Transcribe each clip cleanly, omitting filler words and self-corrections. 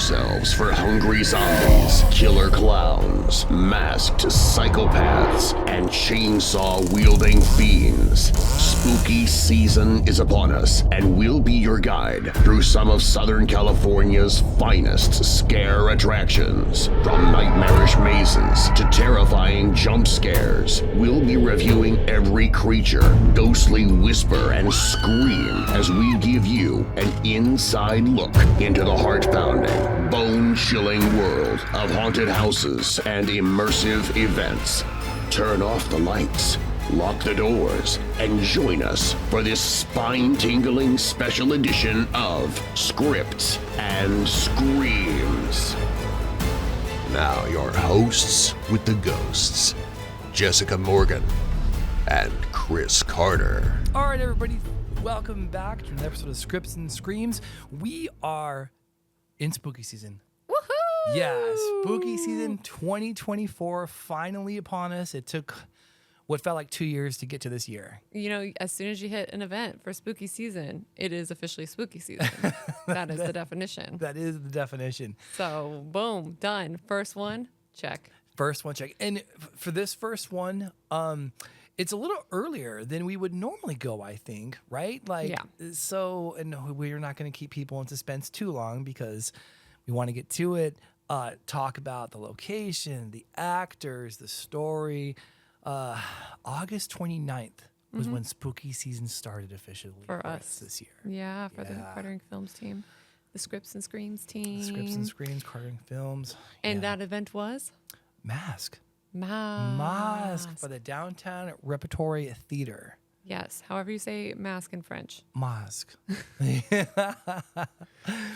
yourselves for hungry zombies, killer clowns, masked psychopaths, and chainsaw-wielding fiends. Spooky season is upon us, and we'll be your guide through some of Southern California's finest scare attractions. From nightmarish mazes to terrifying jump scares, we'll be reviewing every creature, ghostly whisper, and scream as we give you an inside look into the heart-pounding, bone-chilling world of haunted houses and immersive events. Turn off the lights, lock the doors, and join us for this spine-tingling special edition of Scripts and Screams. Now your hosts with the ghosts, Jessica Morgan and Chris Carter. All right, everybody, welcome back to another episode of Scripts and Screams. We are in spooky season. Woohoo! Yeah, spooky season 2024 finally upon us. It took what felt like 2 years to get to this year. You know, as soon as you hit an event for spooky season, it is officially spooky season. That is the definition. That is the definition. So, boom, done. First one, check. First one, check. And for this first one, it's a little earlier than we would normally go, I think, right? Like, Yeah. So, and we're not going to keep people in suspense too long because we want to get to it, talk about the location, the actors, the story. August 29th was when spooky season started officially For us this year. Yeah, for the Cartering Films team, the Scripts and Screams team. The Scripts and Screams, Cartering Films. And that event was? Masq. Masq. For the Downtown Repertory Theater. Yes, however you say mask in French. Masq.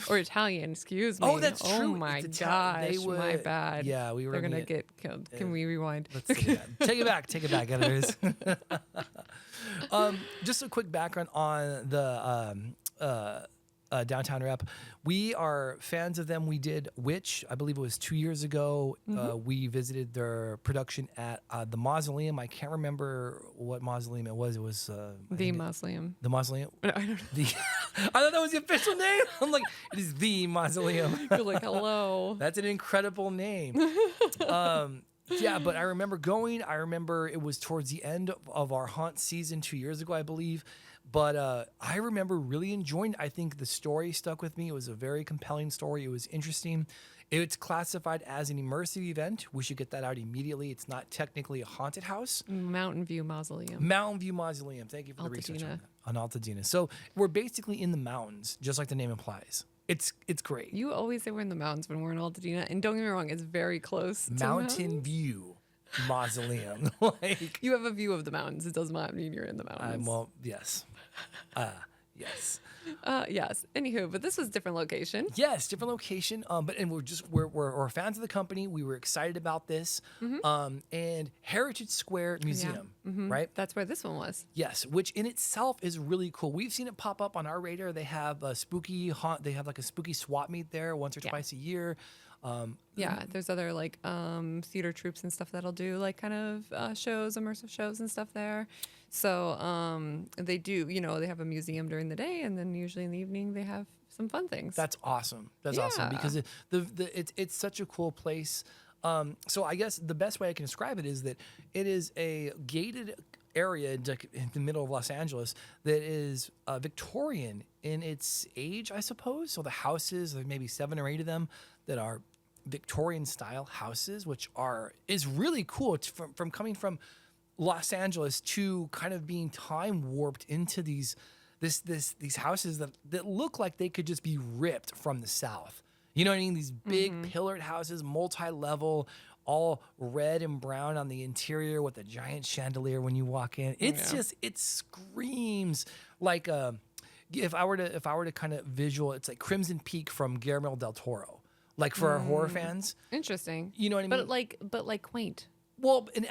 Or Italian, excuse me. Oh, that's true. Oh my It's gosh, my bad. Yeah, we were. They're going to get killed. Can we rewind? Let's take it back. Take it back, editors. Just a quick background on the Downtown Rep. We are fans of them. We did Witch, I believe it was 2 years ago. We visited their production at the Mausoleum. I can't remember what mausoleum it was. It was The Mausoleum. The Mausoleum. I don't know. I thought that was the official name. I'm like, it is the Mausoleum. You're like, hello. That's an incredible name. Yeah, but I remember going. I remember it was towards the end of our haunt season 2 years ago, I believe. But I remember really enjoying it. I think the story stuck with me. It was a very compelling story. It was interesting. It's classified as an immersive event. We should get that out immediately. It's not technically a haunted house. Mountain View Mausoleum. Mountain View Mausoleum. Thank you for the research on Altadena. So we're basically in the mountains, just like the name implies. It's great. You always say we're in the mountains when we're in Altadena, and don't get me wrong, it's very close. Mountain View Mausoleum. Like, you have a view of the mountains. It does not mean you're in the mountains. well, yes. Yes. Yes. Anywho, but this was a different location. Yes, different location. And we're fans of the company. We were excited about this. And Heritage Square Museum, right? That's where this one was. Yes, which in itself is really cool. We've seen it pop up on our radar. They have a spooky haunt. They have like a spooky swap meet there once or twice a year. There's other like theater troupes and stuff that'll do like kind of shows, immersive shows and stuff there. So they do, they have a museum during the day, and then usually in the evening they have some fun things. That's awesome. That's awesome because it's such a cool place. So I guess the best way I can describe it is that it is a gated area in the middle of Los Angeles that is Victorian in its age, I suppose. So the houses, there may be 7 or 8 of them that are Victorian style houses, which is really cool. It's from coming from Los Angeles to kind of being time warped into these houses that look like they could just be ripped from the South. You know what I mean? These big pillared houses, multi-level, all red and brown on the interior with a giant chandelier when you walk in. It's just, it screams like if I were to kind of visual, it's like Crimson Peak from Guillermo del Toro. Like for our horror fans. Interesting. You know what I mean? But like quaint. Well, an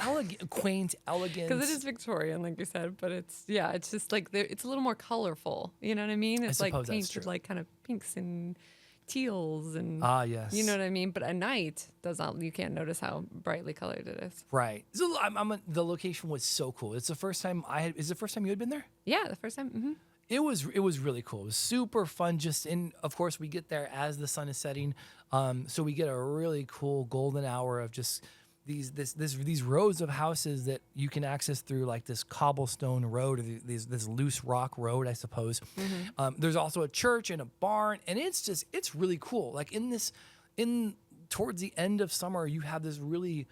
quaint, elegant. Because it is Victorian, like you said, but it's just like it's a little more colorful. You know what I mean? It's like painted like kind of pinks and teals and yes. You know what I mean? But at night you can't notice how brightly colored it is. Right. So the location was so cool. It's the first time is it the first time you had been there? Yeah, the first time. It was really cool. It was super fun. Of course, we get there as the sun is setting, so we get a really cool golden hour of just these rows of houses that you can access through like this cobblestone road, or this loose rock road, I suppose. There's also a church and a barn, and it's really cool. Like towards the end of summer, you have this really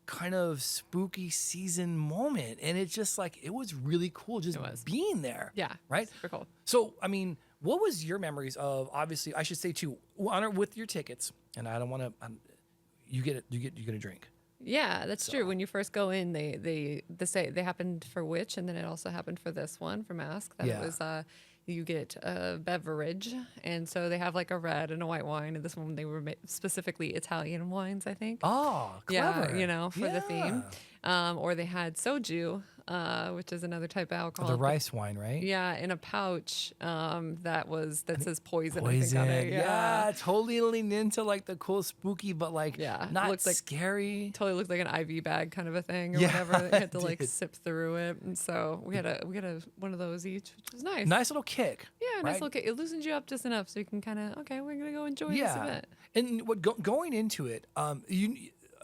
kind of spooky season moment, and it's just like it was really cool just being there. Yeah, right. Super cool. So I mean, what was your memories of? Obviously, I should say too, with your tickets, and I don't want to. You get a drink. Yeah, that's true. When you first go in, they say they happened for Witch, and then it also happened for this one for Masq. That it was you get a beverage, and so they have like a red and a white wine. And this one they were specifically Italian wines, I think. Oh, clever. Yeah, for the theme. Or they had soju, which is another type of alcohol. The rice wine, right? Yeah, in a pouch that says poison. Poison. I think, on it. Yeah, totally leaned into like the cool spooky, but like not looks like scary. Totally looked like an IV bag kind of a thing or whatever. They had to like sip through it, and so we had one of those each, which was nice. Nice little kick. Yeah, nice little kick. It loosens you up just enough so you can kind of we're gonna go enjoy this event. And going into it,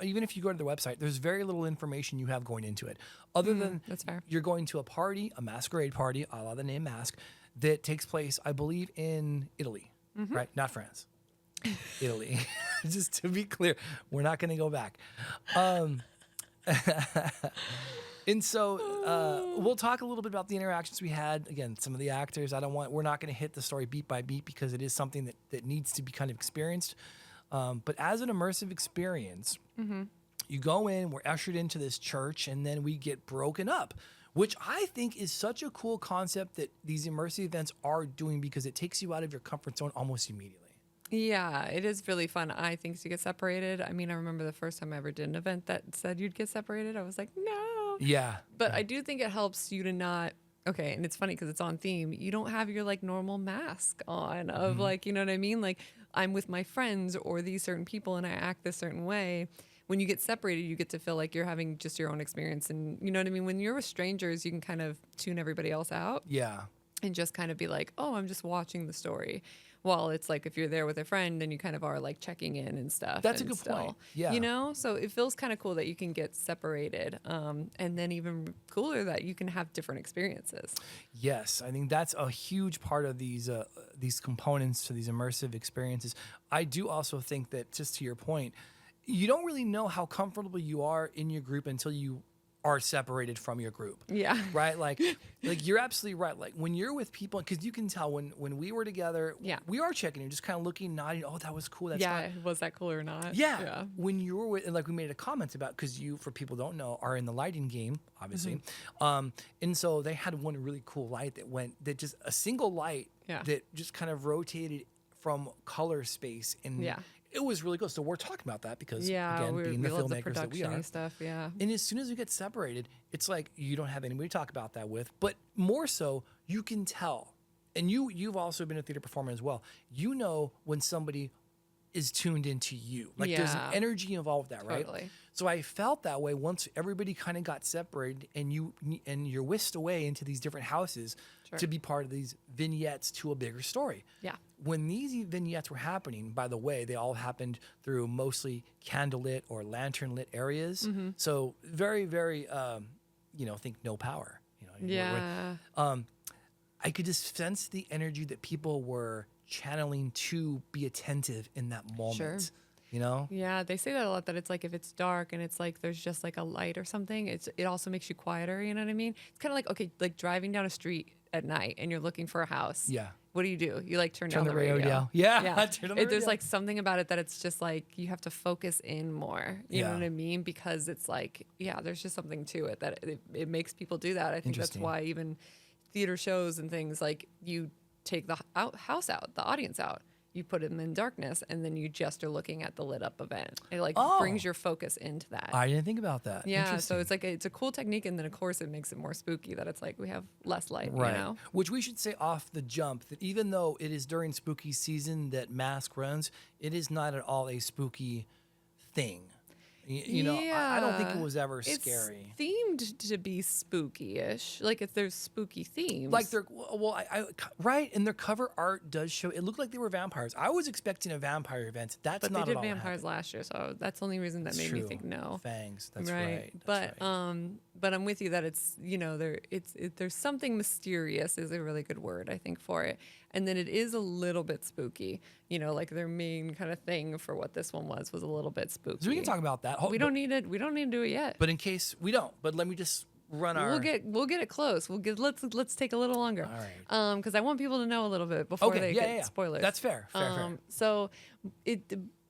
even if you go to the website, there's very little information you have going into it, other than that's fair. You're going to a party, a masquerade party, a la the name Masq, that takes place, I believe, in Italy, right? Not France, Italy. Just to be clear, we're not going to go back. And so we'll talk a little bit about the interactions we had. Again, some of the actors. We're not going to hit the story beat by beat because it is something that needs to be kind of experienced. But as an immersive experience, you go in, we're ushered into this church, and then we get broken up, which I think is such a cool concept that these immersive events are doing because it takes you out of your comfort zone almost immediately. Yeah, it is really fun, I think, to get separated. I mean, I remember the first time I ever did an event that said you'd get separated. I was like, no. Yeah. But I do think it helps you to not... Okay, and it's funny because it's on theme. You don't have your like normal mask on of like, you know what I mean? Like I'm with my friends or these certain people and I act this certain way. When you get separated, you get to feel like you're having just your own experience. And you know what I mean? When you're with strangers, you can kind of tune everybody else out. Yeah. And just kind of be like, oh, I'm just watching the story. While it's like if you're there with a friend and you kind of are like checking in and stuff. That's a good point. Yeah. You know, so it feels kind of cool that you can get separated. And then even cooler that you can have different experiences. Yes, I think that's a huge part of these components to these immersive experiences. I do also think that, just to your point, you don't really know how comfortable you are in your group until you are separated from your group. Yeah. Right? Like you're absolutely right. Like when you're with people, because you can tell when we were together, we are checking in, just kind of looking, nodding, oh, that was cool. That's fine. Was that cool or not? Yeah. When you were with, and like we made a comment about, because you, for people who don't know, are in the lighting game, obviously. And so they had one really cool light that just a single light that just kind of rotated from color space. And it was really cool. So we're talking about that because, again, being the filmmakers that we are. Stuff, And as soon as we get separated, it's like you don't have anybody to talk about that with. But more so, you can tell. And you've also been a theater performer as well. You know when somebody is tuned into you. Like there's an energy involved with that, right? Totally. So I felt that way once everybody kind of got separated and you're whisked away into these different houses to be part of these vignettes to a bigger story. Yeah. When these vignettes were happening, by the way, they all happened through mostly candlelit or lantern-lit areas. So very, very, think no power. I could just sense the energy that people were channeling to be attentive in that moment. Sure. You know? Yeah, they say that a lot, that it's like if it's dark and it's like there's just like a light or something, it also makes you quieter, you know what I mean? It's kind of like, okay, like driving down a street at night and you're looking for a house. Yeah. What do? You like turn down the radio. Yeah. Yeah. There's like something about it that it's just like you have to focus in more. You know what I mean? Because it's like, there's just something to it that it makes people do that. I think that's why even theater shows and things, like you take the audience out. You put them in darkness, and then you just are looking at the lit up event. It brings your focus into that. I didn't think about that. Yeah, so it's like it's a cool technique, and then of course it makes it more spooky. That it's like we have less light, right? You know? Which we should say off the jump that even though it is during spooky season that Masq runs, it is not at all a spooky thing. You know, I don't think it was ever It's scary. themed to be spooky-ish. Like if there's spooky themes. Like they're right, and their cover art does show. It looked like they were vampires. I was expecting a vampire event. That's but not they at did all what vampires happened. last year, so that's the only reason that made me think no. Fangs. That's right. But That's right. but I'm with you that it's there's something mysterious is a really good word I think for it, and then it is a little bit spooky. You know, like their main kind of thing for what this one was a little bit spooky. So we can talk about that. We don't need it. We don't need to do it yet. But in case we don't, but let me just run our. We'll get it close. Let's take a little longer. All right. Because I want people to know a little bit before they get spoilers. That's fair. Fair. So it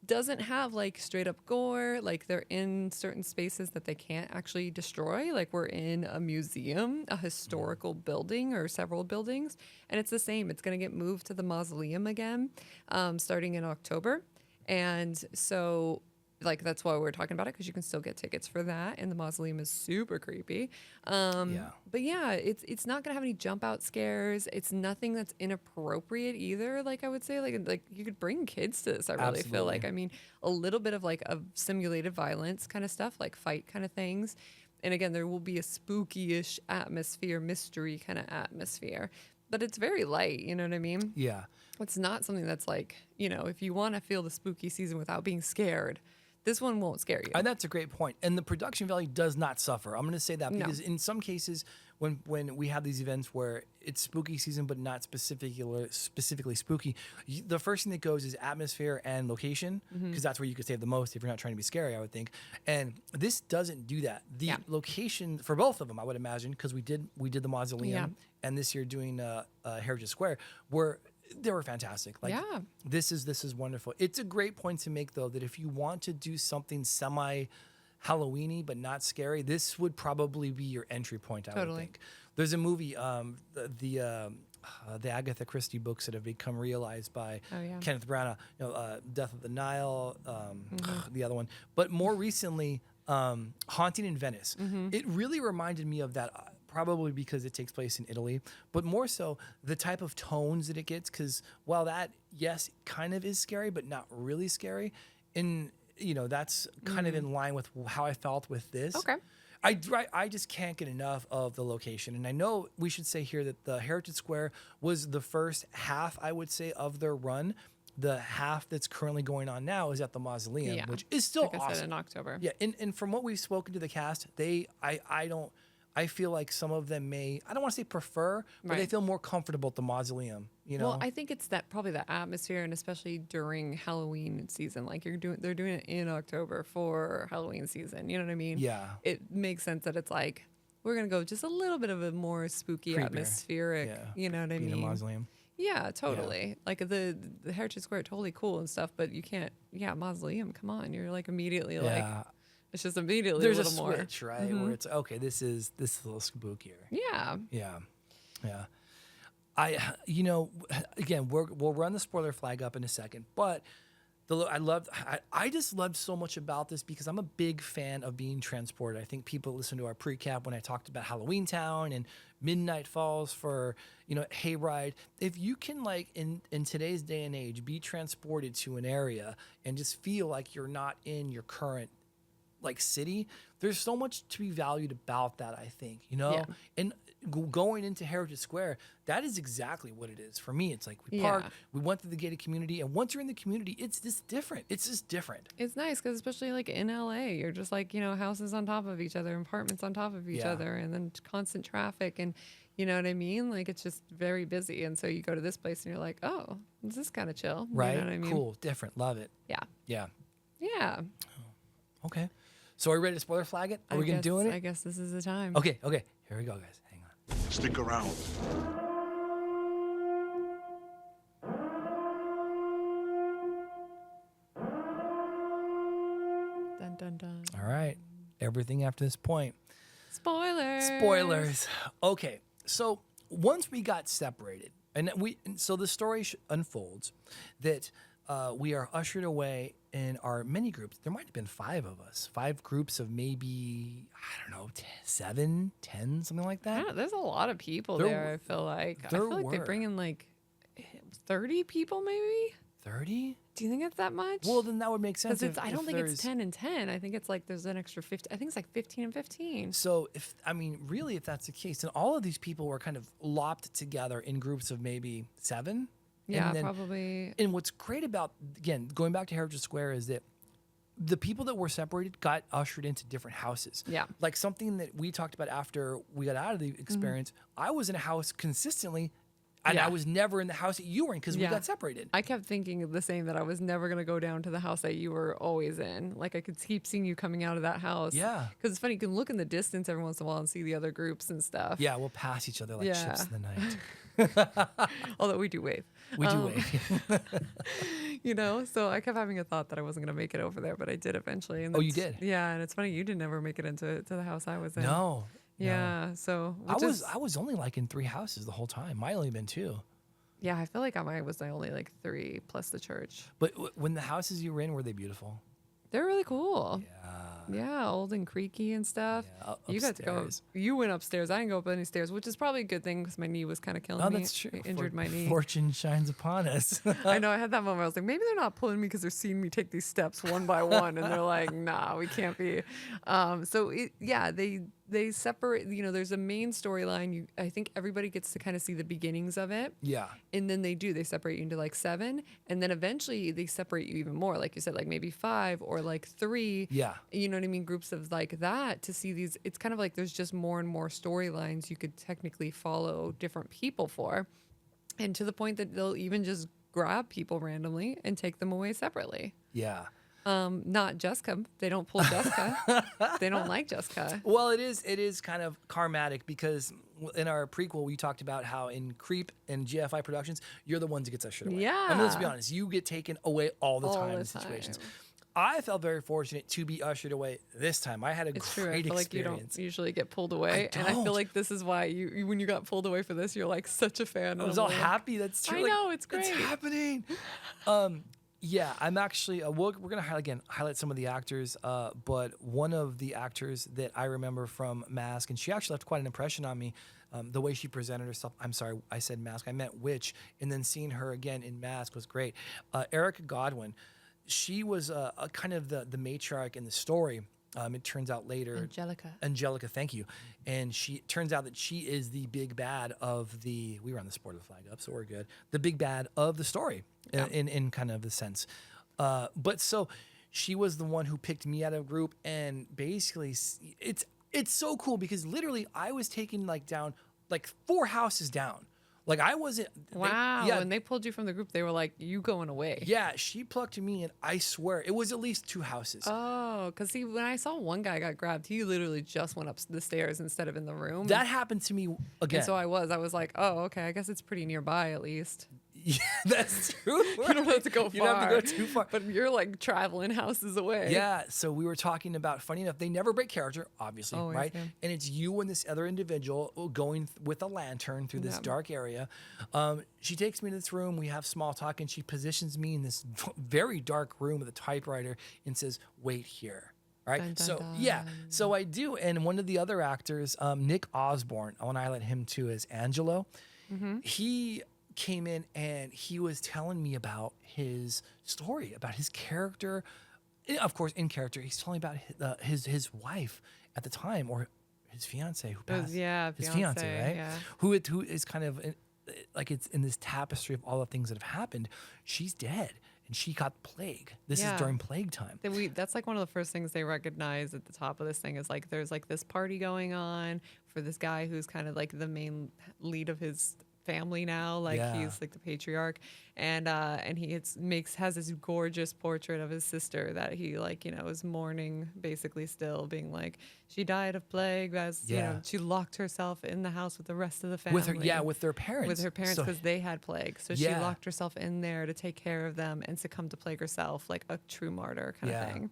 doesn't have like straight up gore. Like they're in certain spaces that they can't actually destroy. Like we're in a museum, a historical building or several buildings, and it's the same. It's going to get moved to the mausoleum again, starting in October, and so. Like that's why we're talking about it because you can still get tickets for that, and the mausoleum is super creepy. But yeah, it's not gonna have any jump out scares. It's nothing that's inappropriate either. Like I would say, like you could bring kids to this. I really feel like. I mean, a little bit of like a simulated violence kind of stuff, like fight kind of things. And again, there will be a spooky-ish atmosphere, mystery kind of atmosphere. But it's very light, you know what I mean? Yeah. It's not something that's like, you know, if you want to feel the spooky season without being scared, this one won't scare you. And that's a great point. And the production value does not suffer. I'm going to say that because in some cases, when we have these events where it's spooky season but not specifically spooky, the first thing that goes is atmosphere and location because that's where you could save the most if you're not trying to be scary, I would think. And this doesn't do that. The location for both of them, I would imagine, because we did the mausoleum and this year doing Heritage Square, they were fantastic. Like this is wonderful. It's a great point to make though that if you want to do something semi Halloweeny but not scary, this would probably be your entry point. I would think. There's a movie, the Agatha Christie books that have become realized by Kenneth Branagh. Death of the Nile, the other one, but more recently, Haunting in Venice. It really reminded me of that. Probably because it takes place in Italy, but more so the type of tones that it gets. Because while that, yes, kind of is scary, but not really scary, and that's kind of in line with how I felt with this. Okay. I just can't get enough of the location, and I know we should say here that the Heritage Square was the first half, I would say, of their run. The half that's currently going on now is at the mausoleum, which is still like awesome. I said, in October. Yeah, and from what we've spoken to the cast, I feel like some of them may, I don't want to say prefer, but they feel more comfortable at the mausoleum, Well, I think it's probably the atmosphere, and especially during Halloween season. Like they're doing it in October for Halloween season. You know what I mean? Yeah. It makes sense that it's like we're gonna go just a little bit of a more spooky, Creepier. atmospheric. Yeah. You know what I Being mean? a mausoleum. Yeah, totally. Like the Heritage Square, totally cool and stuff, but you can't. Yeah, mausoleum. Come on, you're like immediately like. It's just immediately there's a little more. Switch, right? Where it's okay. This is a little spookier. Yeah. Yeah. Again, we'll run the spoiler flag up in a second, but I just loved so much about this because I'm a big fan of being transported. I think people listen to our pre-cap when I talked about Halloween Town and Midnight Falls for Hayride. If you can in today's day and age be transported to an area and just feel like you're not in your current city, there's so much to be valued about that, I think, and going into Heritage Square, that is exactly what it is for me. It's like we parked, we went through the gated community, and once you're in the community, it's just different. It's nice because especially in LA, you're just houses on top of each other, apartments on top of each other, and then constant traffic, and you know what I mean? It's just very busy, and so you go to this place and you're like, oh, this is kind of chill, right? You know what I mean? Cool, different, love it. Yeah. Okay. So are we ready to spoiler flag it? Are we going to do it? I guess this is the time. Okay. Here we go, guys. Hang on. Stick around. Dun, dun, dun. All right. Everything after this point. Spoilers. Okay. So once we got separated, so the story unfolds that we are ushered away in our mini groups. There might have been 5 of us, 5 groups of maybe, I don't know, 7, 10, something like that. There's a lot of people there, I feel like. I feel like they bring in 30 people maybe. 30? Do you think it's that much? Well, then that would make sense. Because I don't think it's there's- 10 and 10. I think it's like there's an extra 50. I think it's like 15 and 15. So really, if that's the case, then all of these people were kind of lopped together in groups of maybe 7. Yeah, And then- probably. And what's great about, again, going back to Heritage Square is that the people that were separated got ushered into different houses. Yeah. Like something that we talked about after we got out of the experience, I was in a house consistently, and Yeah. I was never in the house that you were in because we Yeah. got separated. I kept thinking of the same, that I was never going to go down to the house that you were always in. Like I could keep seeing you coming out of that house. Yeah. Because it's funny, you can look in the distance every once in a while and see the other groups and stuff. Yeah, we'll pass each other like Yeah. chips in the night. Although we do wave. We do wait. You know, so I kept having a thought that I wasn't going to make it over there, but I did eventually. And Oh, you that's- did? Yeah, and it's funny, you didn't ever make it into the house I was in. No. Yeah, so I which is- was only like in 3 houses the whole time. Might only been 2. Yeah, I feel like I was the only like 3 plus the church. But when the houses you were in, were they beautiful? They're really cool. Yeah. Yeah, old and creaky and stuff. Yeah, you got to go. upstairs. You went upstairs. I didn't go up any stairs, which is probably a good thing because my knee was kind of killing Oh, me. that's true. I injured my knee. Fortune shines upon us. I know. I had that moment. I was like, maybe they're not pulling me because they're seeing me take these steps one by one, and they're like, nah, we can't be. They separate. You know, there's a main storyline. I think everybody gets to kind of see the beginnings of it. Yeah. And then they separate you into like 7, and then eventually they separate you even more, like you said, like maybe 5 or like 3. Yeah. You know what I mean? Groups of like that to see these. It's kind of like there's just more and more storylines you could technically follow different people for, and to the point that they'll even just grab people randomly and take them away separately. Yeah. Not Jessica. They don't pull Jessica. They don't like Jessica. Well, it is kind of karmatic because in our prequel we talked about how in Creep and GFI Productions you're the ones that gets ushered away. I mean, let's be Yeah. honest, you get taken away all the All time the in situations. time. I felt very fortunate to be ushered away this time. I had a It's true. I great feel like you experience. don't usually get pulled away, and I don't. feel like this is why you when you got pulled away for this, you're like such a fan. I was all happy. That's true. I know, it's It's great. happening. Yeah, I'm actually. We're gonna highlight some of the actors. But one of the actors that I remember from Masq, and she actually left quite an impression on me. The way she presented herself. I'm sorry, I said Masq. I meant Witch. And then seeing her again in Masq was great. Erica Godwin. She was a kind of the matriarch in the story. It turns out later. Angelica, thank you. And turns out that she is the big bad of the. We were on the sport of the flag up, so we're good. The big bad of the story, in kind of the sense. But so she was the one who picked me out of a group, and basically it's so cool because literally I was taken down 4 houses down. Like I wasn't. Wow. When they pulled you from the group, they were like, "You going away?" Yeah, she plucked me, and I swear it was at least 2 houses. Oh, because see, when I saw one guy got grabbed, he literally just went up the stairs instead of in the room. That happened to me again. And so I was like, oh, okay, I guess it's pretty nearby at least. Yeah, that's true. You don't have to go far. You don't have to go too far. But you're like traveling houses away. Yeah, so we were talking about, funny enough, they never break character, obviously, Always, right? yeah. And it's you and this other individual going with a lantern through this Yeah. dark area. She takes me to this room, we have small talk, and she positions me in this very dark room with a typewriter and says, wait here. All right. Dun, dun, so dun. yeah, so I do. And one of the other actors, Nick Osborne, I want to highlight him too, as Angelo. Mm-hmm. He came in and he was telling me about his story, about his character. Of course, in character, he's telling me about his wife at the time, or his fiance who passed. His fiance, right? Yeah. Who is kind of like it's in this tapestry of all the things that have happened. She's dead, and she got plague. This is Yeah. during plague time. That's like one of the first things they recognize at the top of this thing is like there's like this party going on for this guy who's kind of like the main lead of his family now, like Yeah. he's like the patriarch, and he has this gorgeous portrait of his sister that he is mourning, basically still being like, she died of plague, as she locked herself in the house with the rest of the family, with their parents, So- because they had plague, so she locked herself in there to take care of them and succumb to plague herself, like a true martyr kind of thing.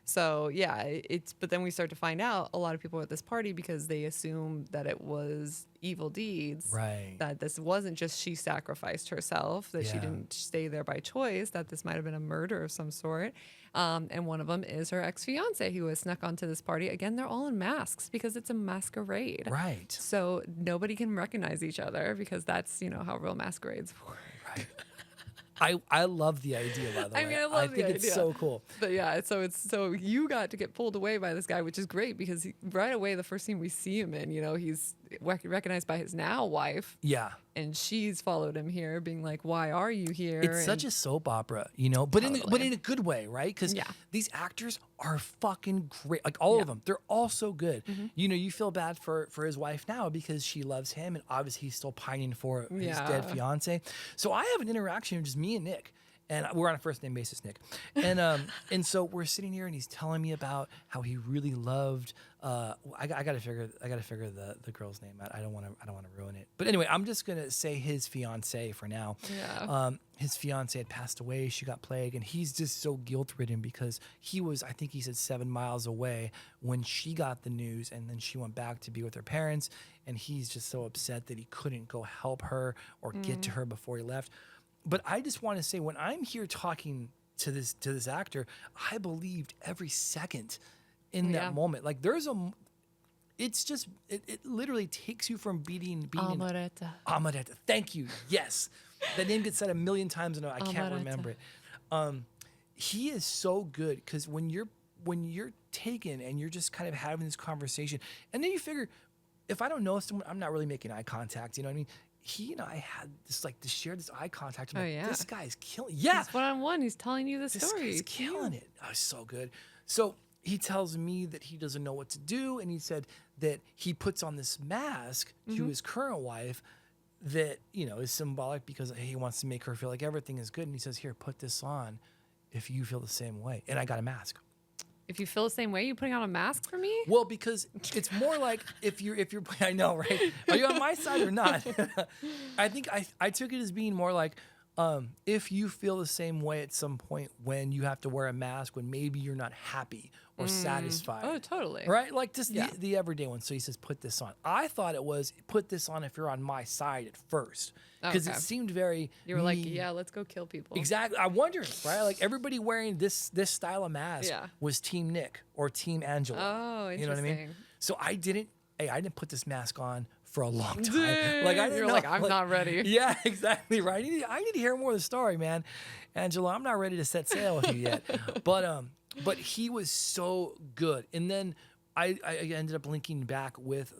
So yeah, but then we start to find out a lot of people were at this party because they assumed that it was evil deeds, Right. that this wasn't just she sacrificed herself, that she Yeah. didn't stay there by choice, that this might have been a murder of some sort. And one of them is her ex-fiance who was snuck onto this party. Again, they're all in masks because it's a masquerade. Right. So nobody can recognize each other because that's, how real masquerades work. Right. I love the idea, by the way. I mean, I love the think it's idea. so cool. But yeah, so you got to get pulled away by this guy, which is great because right away the first scene we see him in, he's recognized by his now wife. Yeah. And she's followed him here, being like, "Why are you here?" It's such a soap opera, but in a good way, right? Because Yeah. these actors are fucking great. Like all of them, they're all so good. You feel bad for his wife now because she loves him, and obviously he's still pining for his dead fiance. So I have an interaction, just me and Nick. And we're on a first name basis, Nick. And so we're sitting here, and he's telling me about how he really loved. I gotta figure the girl's name out. I don't want to ruin it. But anyway, I'm just gonna say his fiance for now. Yeah. His fiance had passed away. She got plague, and he's just so guilt ridden because he was, I think he said, 7 miles away when she got the news, and then she went back to be with her parents, and he's just so upset that he couldn't go help her or get to her before he left. But I just want to say, when I'm here talking to this actor, I believed every second in that moment. Like it literally takes you from being Amaretta. Amaretta. Thank you. Yes, that name gets said a million times, and I can't remember it. He is so good because when you're taken and you're just kind of having this conversation, and then you figure, if I don't know someone, I'm not really making eye contact. You know what I mean? He and I had this to share this eye contact. I'm like, this guy's killing. Yeah, he's one-on-one. He's telling you the story. This guy's killing it. Oh, so good. So he tells me that he doesn't know what to do, and he said that he puts on this mask to his current wife that is symbolic because he wants to make her feel like everything is good. And he says, "Here, put this on, if you feel the same way." And I got a mask. If you feel the same way, you putting on a mask for me? Well, because it's more like if you're I know, right? Are you on my side or not? I think I took it as being more like if you feel the same way at some point when you have to wear a mask when maybe you're not happy or satisfied. Oh, totally. Right? Like just the everyday one. So he says, put this on. I thought it was put this on if you're on my side at first. Because it seemed very You were like, yeah, let's go kill people. Exactly. I wondered, right? Like everybody wearing this style of mask was Team Nick or Team Angela. Oh, interesting. You know what I mean? So I didn't put this mask on for a long time. Like I didn't know. Like, I'm not ready. Yeah, exactly. Right. I need to hear more of the story, man. Angela, I'm not ready to set sail with you yet. But he was so good. And then I ended up linking back with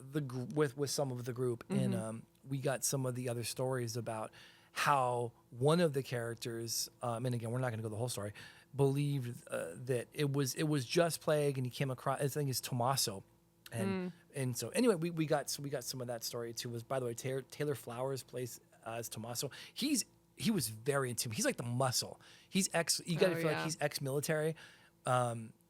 some of the group, and we got some of the other stories about how one of the characters, and again, we're not going to go the whole story, believed that it was just plague, and he came across, I think it's Tommaso. And so anyway, we got some of that story too. Was, by the way, Taylor Flowers plays as Tommaso. He was very intimidating. He's like the muscle. He's you got to feel like he's ex-military.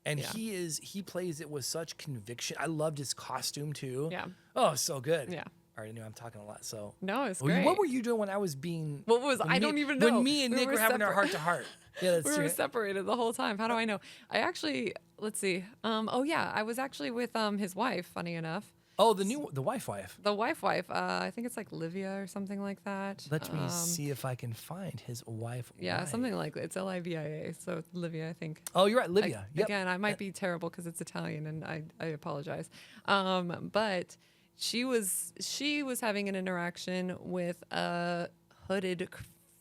He plays it with such conviction. I loved his costume too. Yeah. Oh, so good. Yeah. All right, I know I'm talking a lot. So no, it's great. What were you doing when I was being? What was I? Don't even know. When me and Nick were having our heart to heart. Yeah, we were separated the whole time. How do I know? I actually, let's see. I was actually with his wife. Funny enough. Oh, the wife. The wife. I think it's like Livia or something like that. Let me see if I can find his wife. Yeah, something like it's Livia. So it's Livia, I think. Oh, you're right, Livia. Yep. Again, I might be terrible because it's Italian, and I apologize. But she was having an interaction with a hooded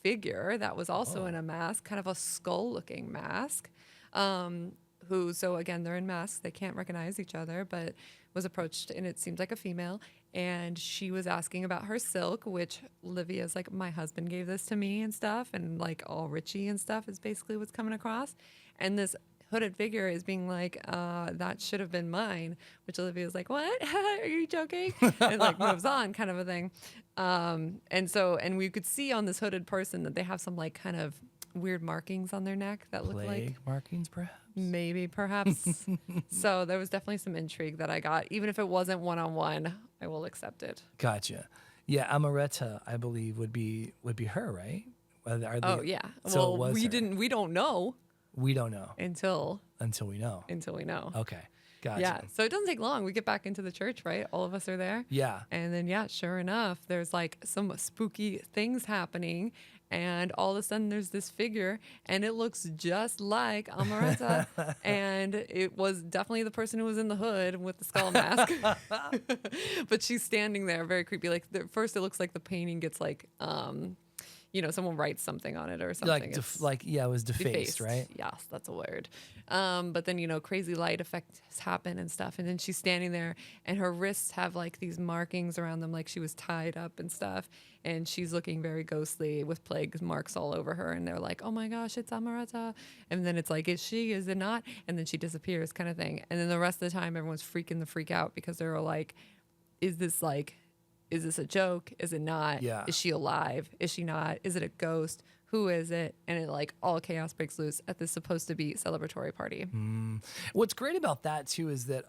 figure that was also in a mask, kind of a skull-looking mask. So again, they're in masks. They can't recognize each other, but was approached, and it seemed like a female. And she was asking about her silk, which Livia's like, my husband gave this to me and stuff, and like all Richie and stuff is basically what's coming across. And this hooded figure is being like, that should have been mine, which Olivia's like, what? Are you joking? And like moves on, kind of a thing. And we could see on this hooded person that they have some like kind of weird markings on their neck that look like markings, perhaps. Maybe, perhaps. So there was definitely some intrigue that I got. Even if it wasn't one-on-one, I will accept it. Gotcha. Yeah, Amaretta, I believe, would be her, right? Yeah. So well, we don't know. We don't know until we know. Okay. Gotcha. Yeah. So it doesn't take long. We get back into the church, right? All of us are there. Yeah. And then, sure enough, there's like some spooky things happening. And all of a sudden there's this figure, and it looks just like Amaretta. And it was definitely the person who was in the hood with the skull mask. But she's standing there very creepy. Like first it looks like the painting gets like, someone writes something on it or something. Like, It's it was defaced, right? Yes, that's a word. But then, crazy light effects happen and stuff. And then she's standing there and her wrists have like these markings around them, like she was tied up and stuff. And she's looking very ghostly with plague marks all over her. And they're like, oh my gosh, it's Amaretta. And then it's like, is she? Is it not? And then she disappears, kind of thing. And then the rest of the time, everyone's freaking the freak out because they're like, is this a joke? Is it not? Yeah. Is she alive? Is she not? Is it a ghost? Who is it? And it like all chaos breaks loose at this supposed to be celebratory party. What's great about that too is that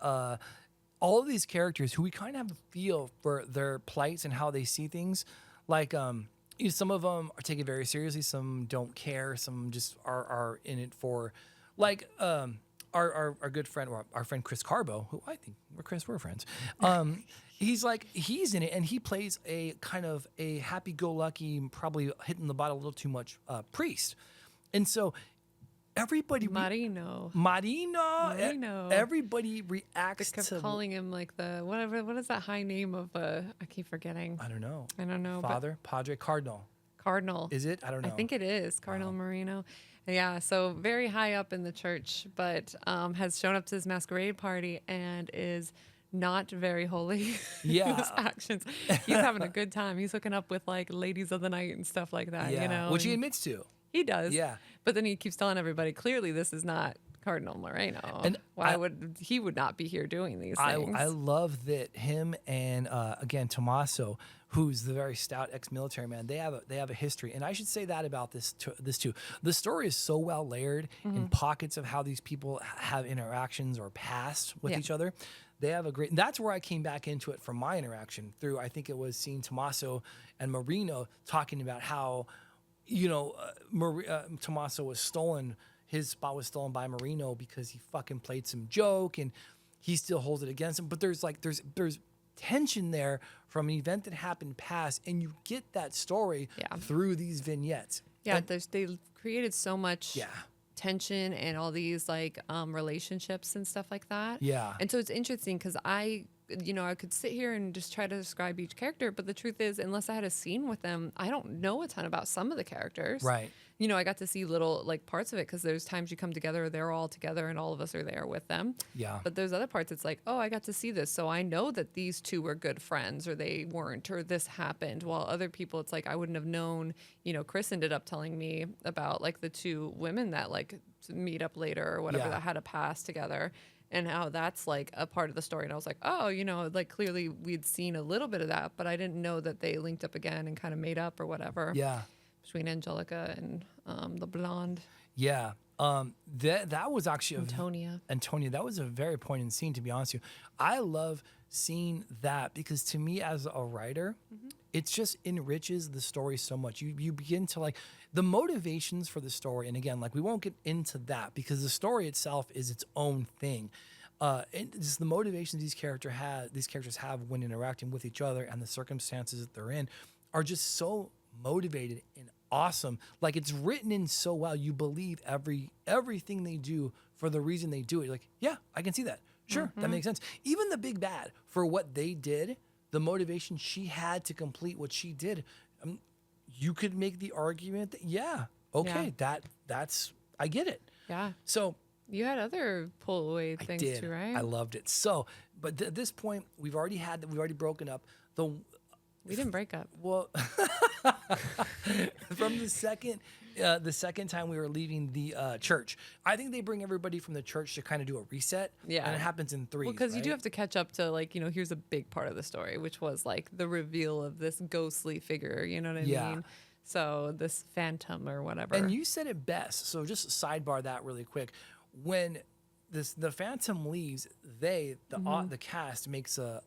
all of these characters who we kind of have a feel for their plights and how they see things, like some of them are taken very seriously, some don't care, some just are in it for, like our good friend, or our friend Chris Carbo, who I think we're friends. He's in it and he plays a kind of a happy-go-lucky, probably hitting the bottle a little too much priest, and so everybody Marino. Everybody reacts Kept to calling him like the whatever. What is that high name of? I keep forgetting. I don't know. But Padre, Cardinal. Cardinal. Is it? I don't know. I think it is Cardinal Marino. Yeah, so very high up in the church, but has shown up to his masquerade party and is not very holy. Yeah. His actions. He's having a good time. He's hooking up with like ladies of the night and stuff like that. Which he and admits to. he does. Yeah. But then he keeps telling everybody clearly this is not Cardinal Moreno. And he would not be here doing these things? I love that him and again Tommaso, who's the very stout ex-military man, they have a history, and I should say that about this too. The story is so well layered in pockets of how these people have interactions or past with each other. They have a great. That's where I came back into it from my interaction through. I think it was seeing Tommaso and Marino talking about how, Tommaso was stolen. His spot was stolen by Marino because he fucking played some joke, and he still holds it against him. But there's tension there from an event that happened past, and you get that story through these vignettes. Yeah, And- they created so much Yeah. tension and all these like relationships and stuff like that. Yeah. And so it's interesting because I could sit here and just try to describe each character, but the truth is, unless I had a scene with them, I don't know a ton about some of the characters. Right. I got to see little like parts of it because there's times you come together, they're all together, and all of us are there with them. Yeah. But there's other parts it's like, oh, I got to see this, so I know that these two were good friends, or they weren't, or this happened. While other people, it's like I wouldn't have known. Chris ended up telling me about like the two women that like meet up later or whatever that had a past together. And how that's like a part of the story. And I was like, oh, like clearly we'd seen a little bit of that, but I didn't know that they linked up again and kind of made up or whatever. Yeah. Between Angelica and the blonde. Yeah. That was actually Antonia. That was a very poignant scene, to be honest with you. I love seeing that because to me as a writer, it just enriches the story so much. You begin to like the motivations for the story. And again, like we won't get into that because the story itself is its own thing. And just the motivations these characters have when interacting with each other and the circumstances that they're in are just so motivated and awesome. Like it's written in so well. You believe everything they do for the reason they do it. You're like, yeah, I can see that. Sure, that makes sense. Even the big bad for what they did, the motivation she had to complete what she did, you could make the argument that that's I get it. Yeah. So you had other pull away things too, right? I loved it. So, but at this point, we've already broken up. We didn't break up. Well, from the second time we were leaving the church, I think they bring everybody from the church to kind of do a reset. Yeah. And it happens in threes. Well, because you do right? have to catch up to like, here's a big part of the story, which was like the reveal of this ghostly figure, you know what I mean? So this phantom or whatever. And you said it best. So just sidebar that really quick. When the phantom leaves, the cast makes a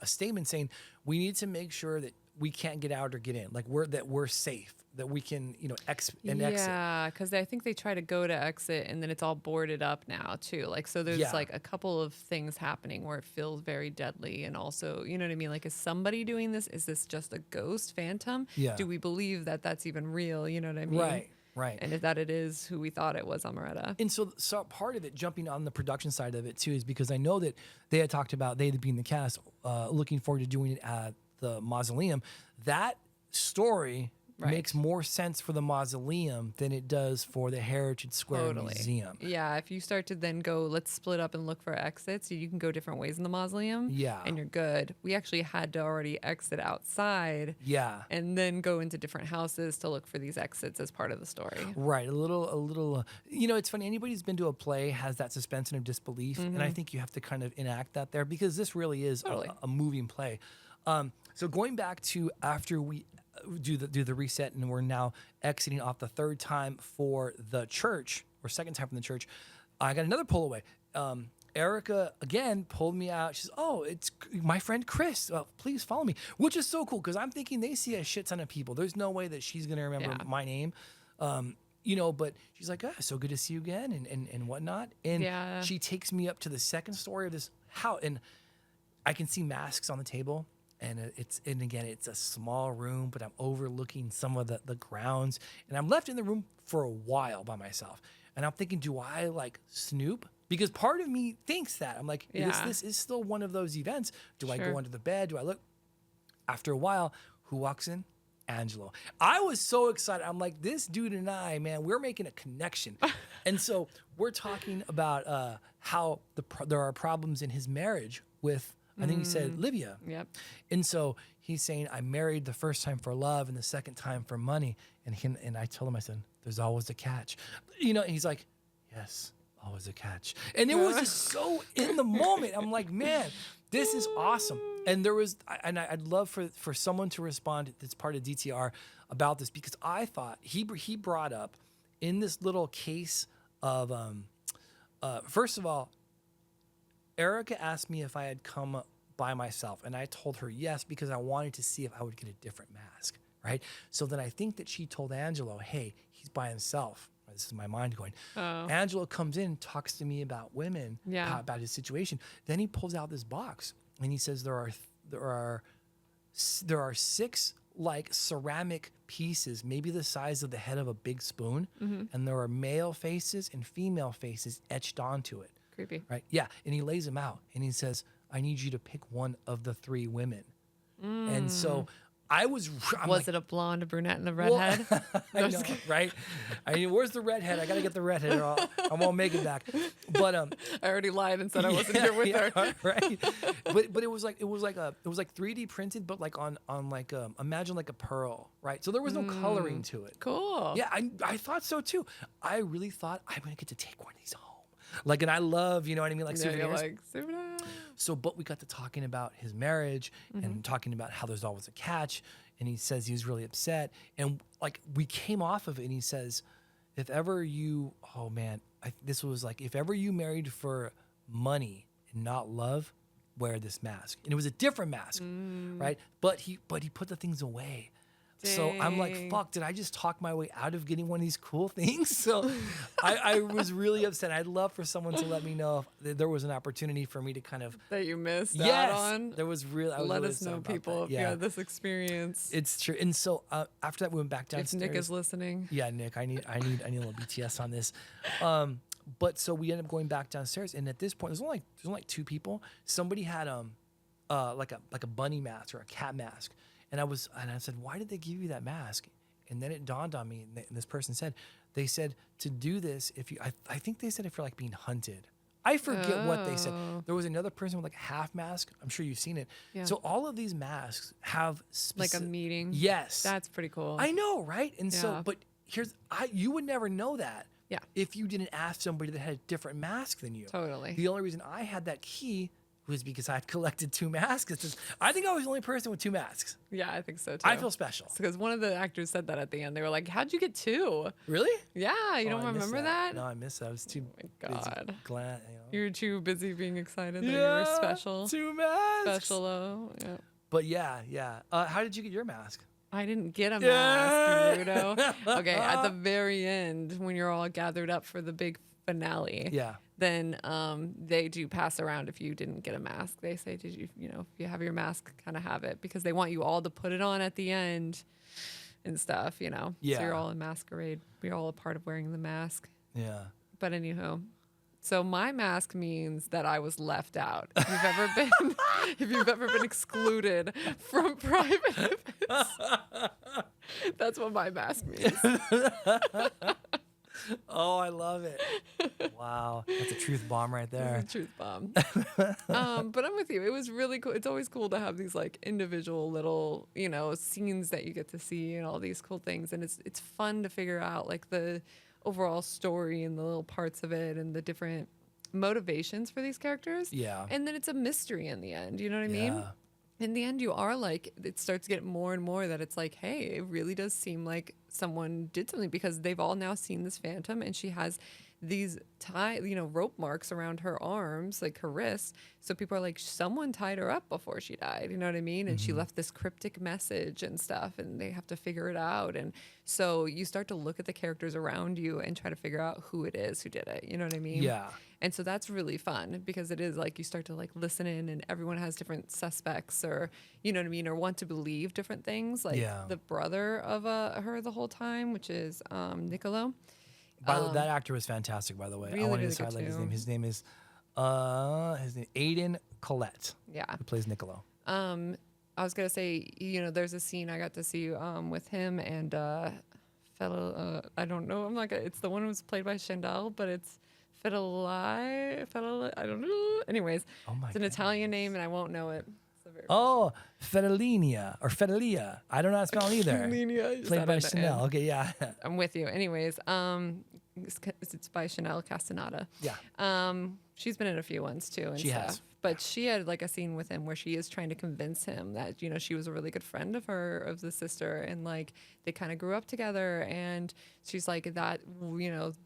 statement saying we need to make sure that we can't get out or get in, like we're safe, that we can exit. Yeah, because I think they try to go to exit and then it's all boarded up now too. Like so, there's like a couple of things happening where it feels very deadly, and also you know what I mean. Like, is somebody doing this? Is this just a ghost phantom? Yeah. Do we believe that that's even real? You know what I mean? Right. And if that it is who we thought it was, Amaretta. And so part of it, jumping on the production side of it too, is because I know that they had talked about, they being the cast, looking forward to doing it at the mausoleum. That story Right. makes more sense for the mausoleum than it does for the Heritage Square Museum. Yeah, if you start to then go, let's split up and look for exits, you can go different ways in the mausoleum. Yeah. And you're good. We actually had to already exit outside. Yeah. And then go into different houses to look for these exits as part of the story. Right. A little, it's funny. Anybody who's been to a play has that suspension of disbelief. And I think you have to kind of enact that there because this really is a moving play. So going back to after we do the reset and we're now exiting off the third time for the church or second time from the church, I got another pull away. Erica again pulled me out. She's, oh, it's my friend Chris. Please follow me, which is so cool because I'm thinking they see a shit ton of people. There's no way that she's gonna remember my name, But she's like, so good to see you again, and whatnot. And she takes me up to the second story of this house, and I can see masks on the table. And it's a small room, but I'm overlooking some of the grounds, and I'm left in the room for a while by myself. And I'm thinking, do I like snoop? Because part of me thinks that. I'm like, this is still one of those events. Do I go under the bed? Do I look? After a while, who walks in? Angelo. I was so excited. I'm like, this dude and I, man, we're making a connection. And so we're talking about how there are problems in his marriage with, I think he said, Livia. Yep. And so he's saying, I married the first time for love and the second time for money. And I told him, I said, there's always a catch. And he's like, yes, always a catch. And it was just so in the moment. I'm like, man, this is awesome. And I'd love for someone to respond that's part of DTR about this, because I thought he brought up in this little case of, first of all, Erica asked me if I had come by myself, and I told her yes because I wanted to see if I would get a different mask, right? So then I think that she told Angelo, hey, he's by himself. This is my mind going. Angelo comes in, talks to me about women, about his situation. Then he pulls out this box, and he says there are 6 like ceramic pieces, maybe the size of the head of a big spoon, and there are male faces and female faces etched onto it. Creepy. Right? Yeah. And he lays them out and he says, I need you to pick one of the 3 women. And so I'm Was like, it a blonde, a brunette, and a redhead? I know, right? I mean, where's the redhead? I got to get the redhead or I won't make it back. But I already lied and said I wasn't here with her. Right. But it was like 3D printed, but like on like imagine like a pearl, right? So there was no coloring to it. Cool. Yeah, I thought so too. I really thought I'm gonna get to take one of these home. Like, and I love, you know what I mean? Like souvenirs. Like, souvenirs. So, but we got to talking about his marriage and talking about how there's always a catch. And he says he was really upset. And like, we came off of it and he says, if ever you, if ever you married for money and not love, wear this mask. And it was a different mask, right? But he put the things away. Dang. So I'm like, fuck, did I just talk my way out of getting one of these cool things? So I was really upset. I'd love for someone to let me know if there was an opportunity for me to kind of... That you missed yes, out on. There was real. Let us know, people, if you had this experience. It's true. And so after that, we went back downstairs. If Nick is listening. Yeah, Nick, I need a little BTS on this. But so we ended up going back downstairs, and at this point, there's only like 2 people. Somebody had like a bunny mask or a cat mask. And I said, why did they give you that mask? And then it dawned on me, and this person said, they said to do this I think they said if you're like being hunted. I forget what they said. There was another person with like a half mask. I'm sure you've seen it. Yeah. So all of these masks have like a meaning. Yes. That's pretty cool. I know, right? And so, but you would never know that. Yeah. If you didn't ask somebody that had a different mask than you. Totally. The only reason I had that key was because I had collected 2 masks. I think I was the only person with 2 masks. Yeah, I think so too. I feel special. Because one of the actors said that at the end. They were like, how'd you get 2? Really? Yeah, you don't remember that? No, I missed that. I was too busy. Glad, you were too busy being excited that you were special. 2 masks. Special, though. Yeah. But yeah. How did you get your mask? I didn't get a mask, Rudo. Okay, at the very end, when you're all gathered up for the big finale. Yeah. Then they do pass around if you didn't get a mask. They say, did you, if you have your mask, kind of have it, because they want you all to put it on at the end and stuff, Yeah. So you're all in masquerade. We're all a part of wearing the mask. Yeah. But anywho, so my mask means that I was left out. If you've ever been excluded from private events. That's what my mask means. Oh, I love it. Wow. That's a truth bomb right there. It's a truth bomb. But I'm with you. It was really cool. It's always cool to have these like individual little, scenes that you get to see and all these cool things. And it's fun to figure out like the overall story and the little parts of it and the different motivations for these characters. Yeah. And then it's a mystery in the end. You know what I mean? Yeah. In the end, you are like, it starts to get more and more that it's like, hey, it really does seem like someone did something because they've all now seen this phantom and she has these rope marks around her arms, like her wrists. So people are like, someone tied her up before she died. You know what I mean? And she left this cryptic message and stuff and they have to figure it out. And so you start to look at the characters around you and try to figure out who it is who did it. You know what I mean? Yeah. And so that's really fun because it is like you start to like listen in and everyone has different suspects or, you know what I mean? Or want to believe different things. Like the brother of her the whole time, which is Niccolo. That actor was fantastic, by the way. Really, I wanted really to highlight good his too. name. His name is Aiden Collette. Yeah. Who plays Niccolo. I was gonna say, there's a scene I got to see with him and fellow. I don't know. I'm not gonna. It's the one who was played by Chandel, but it's Fedeli. I don't know. Anyways, it's an Italian name, and I won't know it. Oh, Fedelia. I don't know how to spell it either. Fedelia, Played by Chanel. Okay, yeah. I'm with you. Anyways, it's by Chanel Castaneda. Yeah. She's been in a few ones too and She stuff. has. But she had like a scene with him where she is trying to convince him that, she was a really good friend of the sister and like they kind of grew up together and she's like that,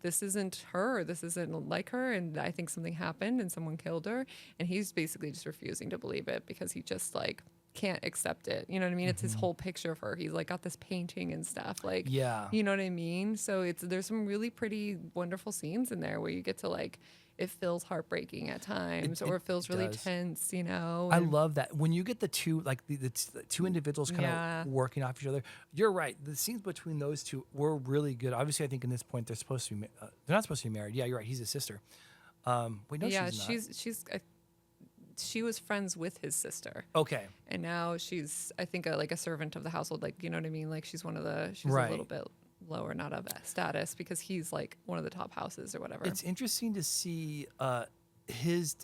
this isn't her. This isn't like her. And I think something happened and someone killed her. And he's basically just refusing to believe it because he just like can't accept it. You know what I mean? It's his whole picture of her. He's like got this painting and stuff. Like, Yeah. you know what I mean? So there's some really pretty wonderful scenes in there where you get to like, it feels heartbreaking at times or it feels really does. tense, I love that. When you get the two, like the two individuals kind of working off each other, you're right. The scenes between those two were really good. Obviously, I think in this point, they're supposed to be, they're not supposed to be married. Yeah, you're right. He's his sister. Wait, no, yeah, she's not. she was friends with his sister. Okay. And now she's, I think, like a servant of the household. Like, you know what I mean? Like she's she's Right. a little bit lower, not of status because he's like one of the top houses or whatever. It's interesting to see his,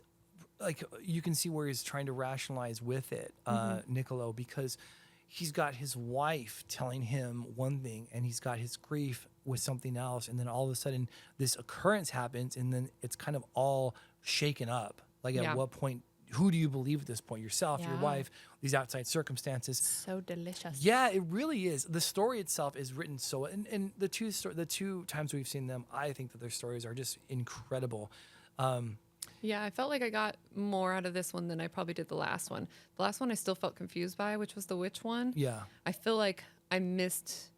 like, you can see where he's trying to rationalize with it, Niccolo, because he's got his wife telling him one thing and he's got his grief with something else. And then all of a sudden this occurrence happens and then it's kind of all shaken up. Like at what point, who do you believe at this point? Yourself, your wife, these outside circumstances. So delicious. Yeah, it really is. The story itself is written so, and the two times we've seen them, I think that their stories are just incredible. Yeah, I felt like I got more out of this one than I probably did the last one. The last one I still felt confused by, which was the witch one. Yeah. I feel like I missed.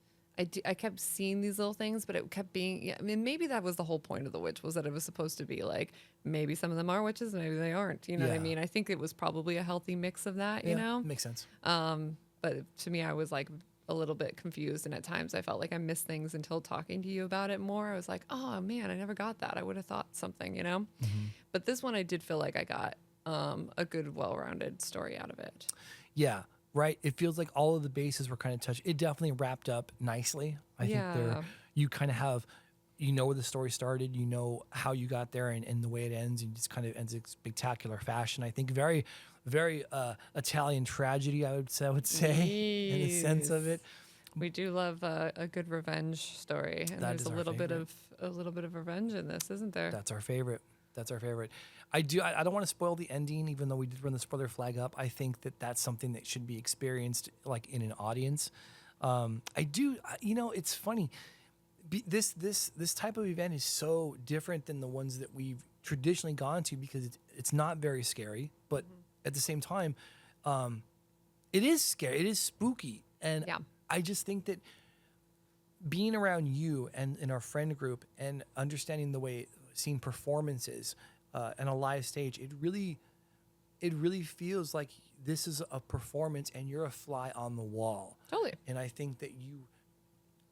I kept seeing these little things, but it kept being. Yeah, I mean, maybe that was the whole point of the witch was that it was supposed to be like maybe some of them are witches, maybe they aren't. You know what I mean? I think it was probably a healthy mix of that. You know, makes sense. but to me, I was like a little bit confused, and at times I felt like I missed things until talking to you about it more. I was like, oh man, I never got that. I would have thought something, you know. But this one, I did feel like I got a good, well-rounded story out of it. Yeah. Right. It feels like all of the bases were kind of touched. It definitely wrapped up nicely. I think you kind of have, where the story started, how you got there and the way it ends, and just kind of ends in spectacular fashion. I think very, very Italian tragedy, I would say in the sense of it. We do love a good revenge story, and there's a little bit of revenge in this, isn't there? That's our favorite. I don't want to spoil the ending, even though we did run the spoiler flag up. I think that that's something that should be experienced like in an audience. I do, it's funny. This type of event is so different than the ones that we've traditionally gone to because it's not very scary, but at the same time, it is scary. It is spooky. And I just think that being around you and in our friend group and understanding the way seeing performances and a live stage, it really feels like this is a performance and you're a fly on the wall. Totally. And I think that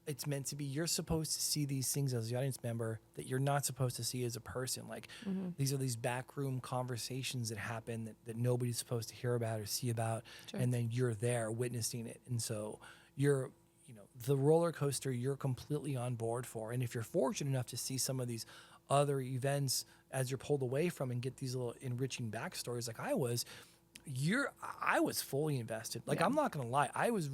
it's meant to be, you're supposed to see these things as the audience member that you're not supposed to see as a person. Like these are these backroom conversations that happen that nobody's supposed to hear about or see about. Sure. And then you're there witnessing it. And so the roller coaster you're completely on board for. And if you're fortunate enough to see some of these other events as you're pulled away from and get these little enriching backstories like I was, I was fully invested. Like, I'm not gonna lie, I was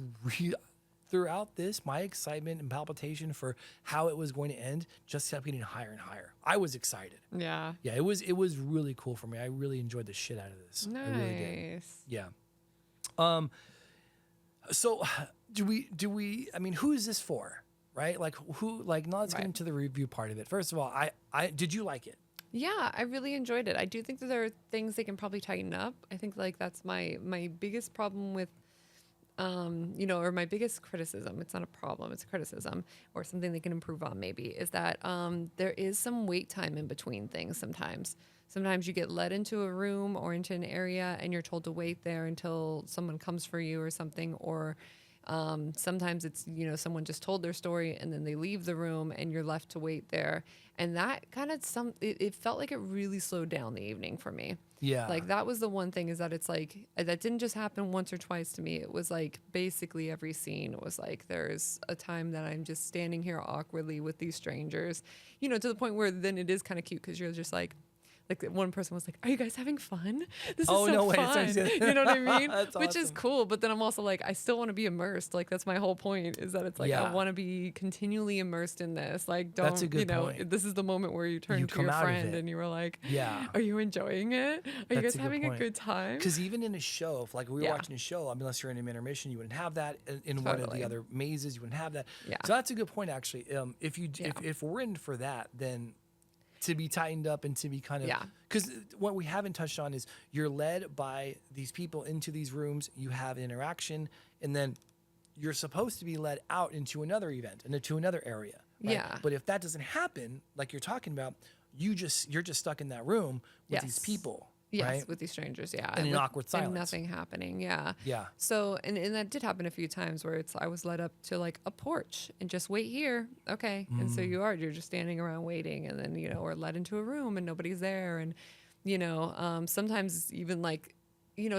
throughout this, my excitement and palpitation for how it was going to end just kept getting higher and higher. I was excited. Yeah. Yeah, it was really cool for me. I really enjoyed the shit out of this. Nice. I really did. Yeah. So do we I mean, who is this for? Right? Like now let's get into the review part of it. First of all, I did you like it? Yeah, I really enjoyed it. I do think that there are things they can probably tighten up. I think like that's my biggest problem with or my biggest criticism. It's not a problem, it's a criticism or something they can improve on maybe, is that there is some wait time in between things sometimes. Sometimes you get led into a room or into an area and you're told to wait there until someone comes for you or something, or sometimes it's, someone just told their story and then they leave the room and you're left to wait there. And that kind of it felt like it really slowed down the evening for me. Yeah. Like that was the one thing, is that it's like, that didn't just happen once or twice to me. It was like basically every scene was like, there's a time that I'm just standing here awkwardly with these strangers, to the point where then it is kind of cute because you're just like one person was like, "Are you guys having fun? This is so no way. fun." You know what I mean? That's Which is awesome. cool. But then I'm also like, I still want to be immersed. Like that's my whole point, is that it's like I want to be continually immersed in this. Like don't, That's a good point. This is the moment where you turn You to come your out of friend it. and you were like, Yeah. "Are you enjoying it? Are you That's guys having a good time?" Because even in a show, if like we were Yeah. watching a show, unless you're in an intermission, you wouldn't have that. In one of Totally. the other mazes, you wouldn't have that. Yeah. So that's a good point, actually. If we're in for that, then to be tightened up and to be kind of, because what we haven't touched on is you're led by these people into these rooms, you have interaction, and then you're supposed to be led out into another event and into another area. Right? Yeah. But if that doesn't happen, like you're talking about, you're just stuck in that room with these people. Yes, right? with these strangers, yeah. And an with- awkward silence. And nothing happening, yeah. Yeah. So, and that did happen a few times where I was led up to like a porch and just wait here. Okay. And so you're just standing around waiting, and then, or led into a room and nobody's there. And, sometimes even like,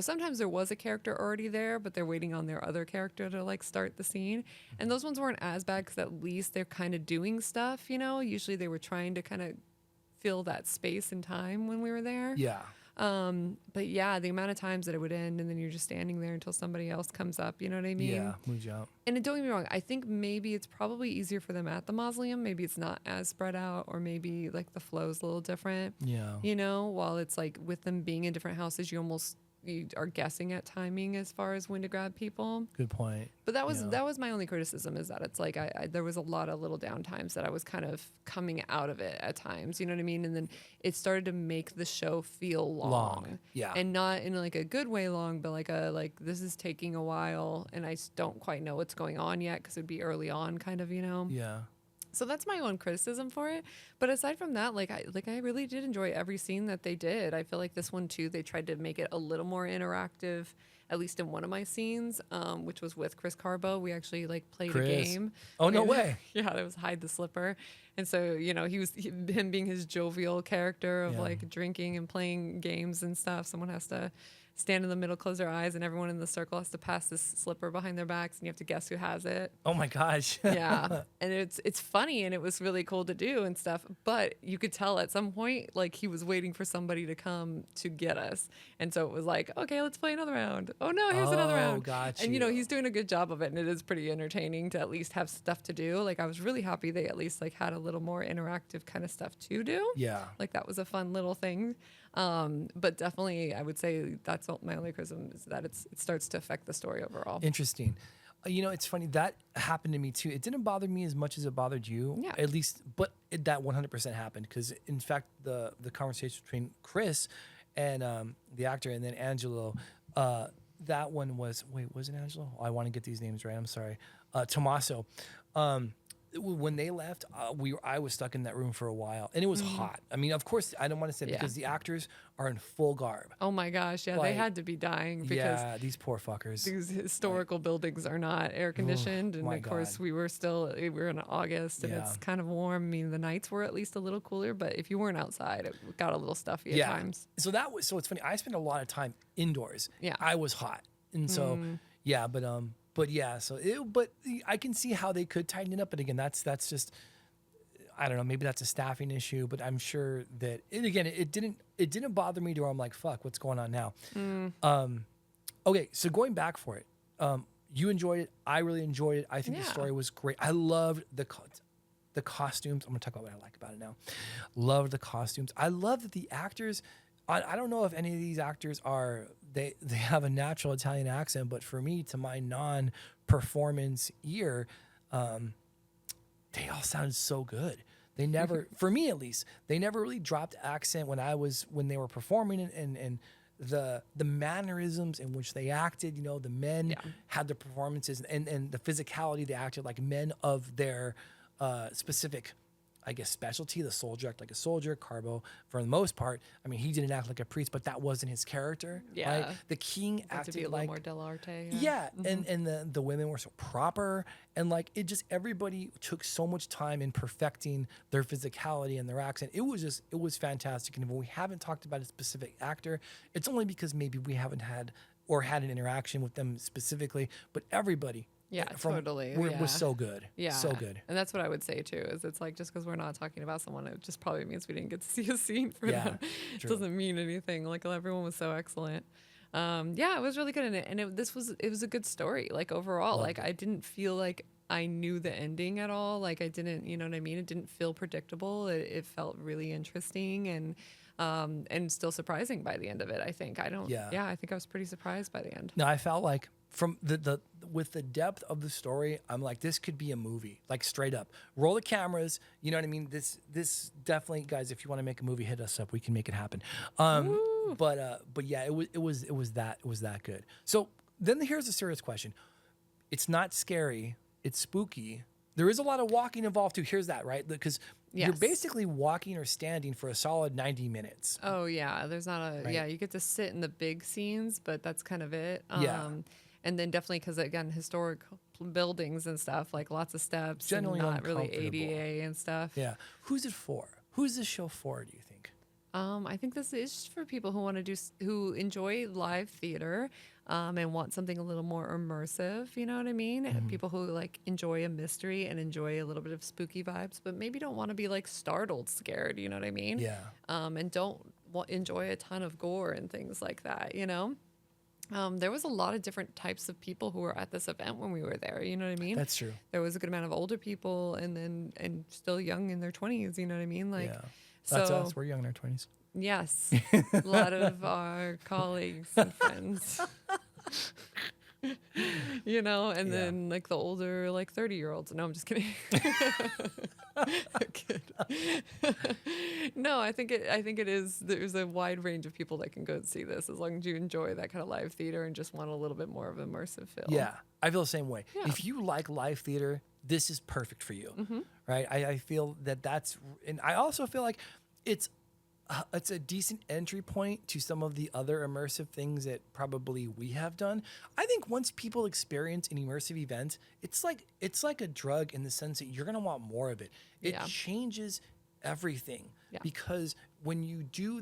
sometimes there was a character already there, but they're waiting on their other character to like start the scene. And those ones weren't as bad because at least they're kind of doing stuff, Usually they were trying to kind of fill that space and time when we were there. Yeah. But yeah, the amount of times that it would end and then you're just standing there until somebody else comes up, you know what I mean? Yeah, moves you out. And don't get me wrong, I think maybe it's probably easier for them at the mausoleum. Maybe it's not as spread out, or maybe like the flow's a little different. Yeah. While it's like with them being in different houses, you are guessing at timing as far as when to grab people. Good point. But that was my only criticism, is that it's like there was a lot of little down times that I was kind of coming out of it at times, you know what I mean? And then it started to make the show feel long. Yeah. And not in like a good way long, but like this is taking a while and I don't quite know what's going on yet because it'd be early on kind of, Yeah. So that's my own criticism for it. But aside from that, I really did enjoy every scene that they did. I feel like this one too, they tried to make it a little more interactive, at least in one of my scenes, which was with Chris Carbo. We actually played a game. Oh, no And- way. Yeah, that was Hide the Slipper. And so, him being his jovial character of Yeah. drinking and playing games and stuff. Someone has to stand in the middle, close their eyes, and everyone in the circle has to pass this slipper behind their backs, and you have to guess who has it. Oh my gosh. Yeah, and it's funny, and it was really cool to do and stuff. But you could tell at some point, he was waiting for somebody to come to get us, and so it was like, okay, let's play another round. Oh no, here's another round. Got And you. he's doing a good job of it, and it is pretty entertaining to at least have stuff to do. I was really happy they at least had a little more interactive kind of stuff to do. Yeah. That was a fun little thing. But definitely, I would say that's my only criticism, is that it starts to affect the story overall. Interesting. It's funny, that happened to me too. It didn't bother me as much as it bothered you. Yeah. At least, but that 100% happened, because in fact, the conversation between Chris and the actor, and then Angelo, that one was it Angelo? Oh, I want to get these names right. I'm sorry. Tommaso. When they left, I was stuck in that room for a while, and it was hot. I mean, of course, I don't want to say, Yeah. because the actors are in full garb. Oh my gosh, yeah, they had to be dying because Yeah, these poor fuckers. these historical buildings are not air conditioned, and my of course God. we were in August, and it's Yeah. kind of warm. I mean, the nights were at least a little cooler, but if you weren't outside, it got a little stuffy at times. So it's funny. I spent a lot of time indoors. Yeah. I was hot, and so yeah, but But yeah, but I can see how they could tighten it up. But again, that's just, I don't know, maybe that's a staffing issue, but I'm sure that it didn't bother me to where I'm like, fuck, what's going on now? Okay, so going back for it, you enjoyed it. I really enjoyed it. I think the Yeah. story was great. I loved the costumes. I'm gonna talk about what I like about it now. Loved the costumes. I love that the actors. I don't know if any of these actors they have a natural Italian accent, but for me, to my non-performance ear, they all sounded so good. They never, for me at least, they never really dropped accent when they were performing, and the mannerisms in which they acted. You know, the men had the performances and the physicality. They acted like men of their specific, I guess, specialty. The soldier acted like a soldier. Carbo, for the most part, I mean, he didn't act like a priest, but that wasn't his character. Yeah. Right? The king Had to be acted a like little more Dell'Arte. yeah, and the women were so proper, and like it just everybody took so much time in perfecting their physicality and their accent. It was fantastic. And when we haven't talked about a specific actor, it's only because maybe we haven't had an interaction with them specifically. But everybody, Yeah, totally. was so good. Yeah. So good. And that's what I would say too, is it's like, just because we're not talking about someone, it just probably means we didn't get to see a scene for Yeah, them. It true. doesn't mean anything. Like, everyone was so excellent. Yeah, it was really good in it. And it was a good story. Like, overall, like, I didn't feel like I knew the ending at all. Like, I didn't, you know what I mean? It didn't feel predictable. It felt really interesting and still surprising by the end of it, I think. I think I was pretty surprised by the end. No, I felt like from with the depth of the story, I'm like, this could be a movie, like straight up. Roll the cameras, you know what I mean? This definitely, guys, if you want to make a movie, hit us up. We can make it happen. But yeah, it was that good. So then here's a serious question. It's not scary, it's spooky. There is a lot of walking involved too. Here's that, right? Because you're Yes. basically walking or standing for a solid 90 minutes. Oh yeah, there's not a Right. you get to sit in the big scenes, but that's kind of it. Yeah. And then definitely, because again, historic buildings and stuff, like lots of steps, Generally and not really uncomfortable. ADA and stuff. Yeah. Who's it for? Who's this show for, do you think? I think this is for people who want to who enjoy live theater, and want something a little more immersive. You know what I mean? Mm-hmm. And people who like enjoy a mystery and enjoy a little bit of spooky vibes, but maybe don't want to be like startled, scared. You know what I mean? Yeah. And don't enjoy a ton of gore and things like that. You know? There was a lot of different types of people who were at this event when we were there. You know what I mean? That's true. There was a good amount of older people and still young in their 20s. You know what I mean? Like, Yeah. That's so us. We're young in our 20s. yes, a lot of our colleagues and friends. You know, and Yeah. then like the older, like 30-year-olds. No, I'm just kidding. Kid. No, I think it is. There's a wide range of people that can go and see this, as long as you enjoy that kind of live theater and just want a little bit more of an immersive feel. Yeah, I feel the same way. Yeah. If you like live theater, this is perfect for you, right? I feel and I also feel like it's a decent entry point to some of the other immersive things that probably we have done. I think once people experience an immersive event, it's like a drug in the sense that you're gonna want more of it. It Yeah. changes everything Yeah. because when you do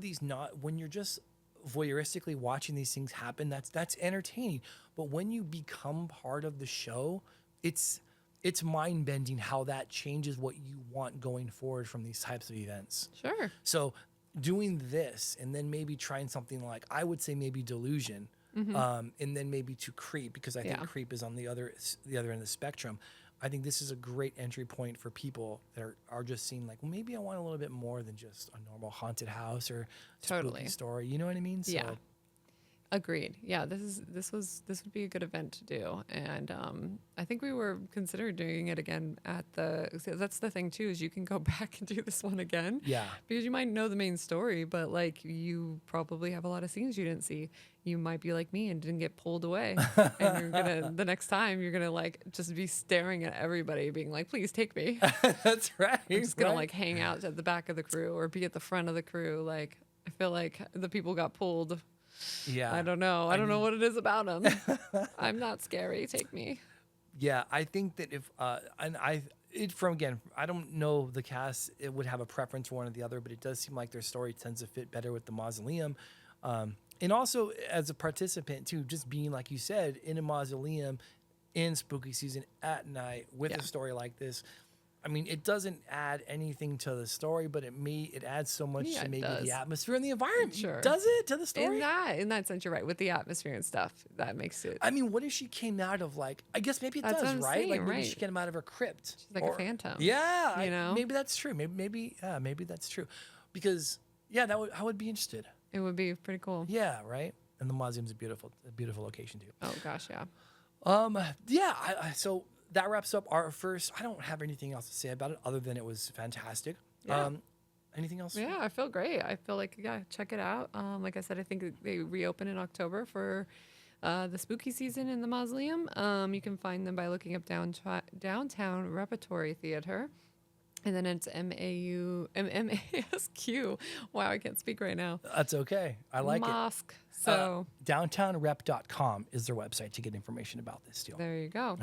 when you're just voyeuristically watching these things happen, that's entertaining. But when you become part of the show, it's mind bending how that changes what you want going forward from these types of events. Sure. So doing this and then maybe trying something like, I would say maybe Delusion, and then maybe to Creep, because I think Yeah. Creep is on the other end of the spectrum. I think this is a great entry point for people that are just seeing like, well, maybe I want a little bit more than just a normal haunted house or Totally. spooky story. You know what I mean? So, Yeah. Agreed. Yeah, this would be a good event to do, and I think we were considering doing it again at that's the thing too, is you can go back and do this one again. Yeah. Because you might know the main story, but like you probably have a lot of scenes you didn't see. You might be like me and didn't get pulled away, and the next time you're gonna like just be staring at everybody, being like, "Please take me." That's right. I'm just gonna right? like hang out at the back of the crew or be at the front of the crew. Like I feel like the people got pulled. Yeah. I don't know. I don't know what it is about them. I'm not scary. Take me. Yeah, I think that if I don't know the cast. It would have a preference for one or the other, but it does seem like their story tends to fit better with the mausoleum, and also as a participant too, just being like you said in a mausoleum, in spooky season at night with a story like this. I mean, it doesn't add anything to the story, but it adds so much to maybe the atmosphere and the environment. Sure. Does it to the story? In that sense, you're right. With the atmosphere and stuff, that makes it. I mean, what if she came out of I guess maybe it That's does, what I'm right? saying, Like maybe right. she came out of her crypt. She's like a phantom. Yeah, you know? maybe that's true. Maybe that's true, because I would be interested. It would be pretty cool. Yeah, right. And the mausoleum's a beautiful location too. Oh gosh, yeah. So that wraps up our first. I don't have anything else to say about it other than it was fantastic. Yeah. Anything else? Yeah, I feel great. I feel like, check it out. Like I said, I think they reopen in October for the spooky season in the mausoleum. You can find them by looking up Downtown Repertory Theater. And then it's MASQ. Wow, I can't speak right now. That's okay. I like Masq. it. So Downtownrep.com is their website to get information about this deal. there you go.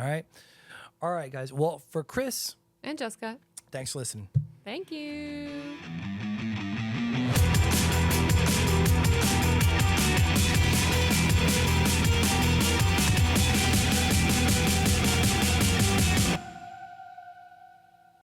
All right, guys. Well, for Chris, And Jessica, thanks for listening. thank you.